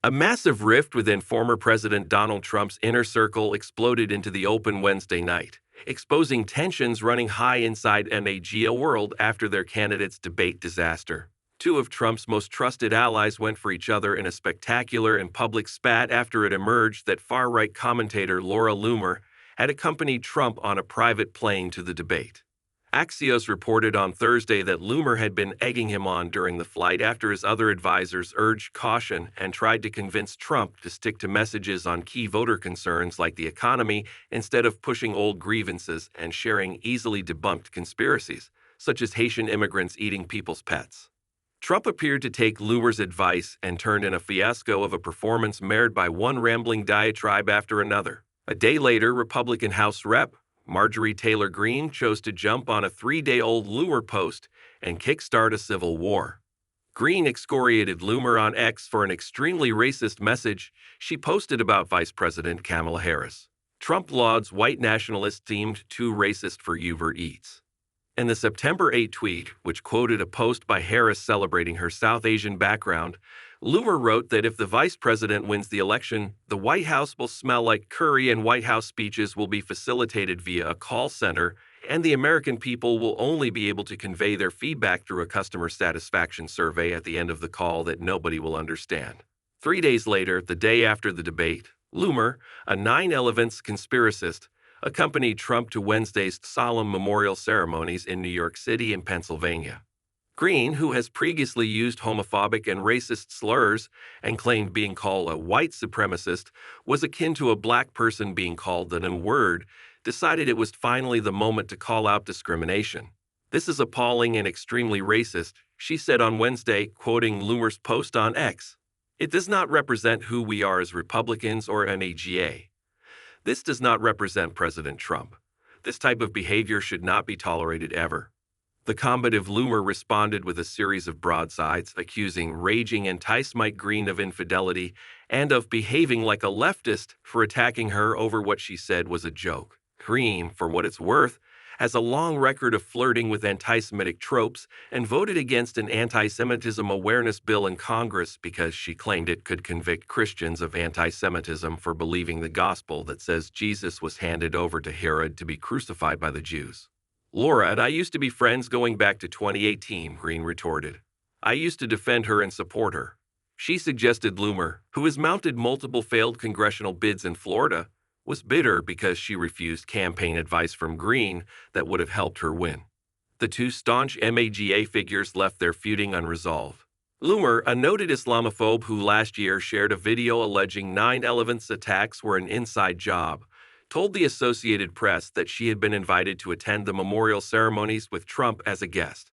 A massive rift within former President Donald Trump's inner circle exploded into the open Wednesday night, exposing tensions running high inside MAGAworld after their candidates' debate disaster. Two of Trump's most trusted allies went for each other in a spectacular and public spat after it emerged that far-right commentator Laura Loomer had accompanied Trump on a private plane to the debate. Axios reported on Thursday that Loomer had been egging him on during the flight after his other advisors urged caution and tried to convince Trump to stick to messages on key voter concerns like the economy instead of pushing old grievances and sharing easily debunked conspiracies, such as Haitian immigrants eating people's pets. Trump appeared to take Loomer's advice and turned in a fiasco of a performance marred by one rambling diatribe after another. A day later, Republican House Rep. Marjorie Taylor Greene chose to jump on a 3-day-old Loomer post and kickstart a civil war. Greene excoriated Loomer on X for an extremely racist message she posted about Vice President Kamala Harris. Trump lauds white nationalists deemed too racist for Uber Eats. In the September 8 tweet, which quoted a post by Harris celebrating her South Asian background, Loomer wrote that if the vice president wins the election, the White House will smell like curry and White House speeches will be facilitated via a call center, and the American people will only be able to convey their feedback through a customer satisfaction survey at the end of the call that nobody will understand. 3 days later, the day after the debate, Loomer, a 9/11 conspiracist, accompanied Trump to Wednesday's solemn memorial ceremonies in New York City and Pennsylvania. Greene, who has previously used homophobic and racist slurs and claimed being called a white supremacist was akin to a black person being called the N-word, decided it was finally the moment to call out discrimination. "This is appalling and extremely racist," she said on Wednesday, quoting Loomer's post on X. "It does not represent who we are as Republicans or MAGA. This does not represent President Trump. This type of behavior should not be tolerated ever." The combative Loomer responded with a series of broadsides, accusing raging anti-Semite Greene of infidelity and of behaving like a leftist for attacking her over what she said was a joke. Greene, for what it's worth, has a long record of flirting with anti-Semitic tropes and voted against an anti-Semitism awareness bill in Congress because she claimed it could convict Christians of anti-Semitism for believing the gospel that says Jesus was handed over to Herod to be crucified by the Jews. "Laura and I used to be friends going back to 2018, Greene retorted. "I used to defend her and support her." She suggested Loomer, who has mounted multiple failed congressional bids in Florida, was bitter because she refused campaign advice from Greene that would have helped her win. The two staunch MAGA figures left their feuding unresolved. Loomer, a noted Islamophobe who last year shared a video alleging 9/11 attacks were an inside job, told the Associated Press that she had been invited to attend the memorial ceremonies with Trump as a guest.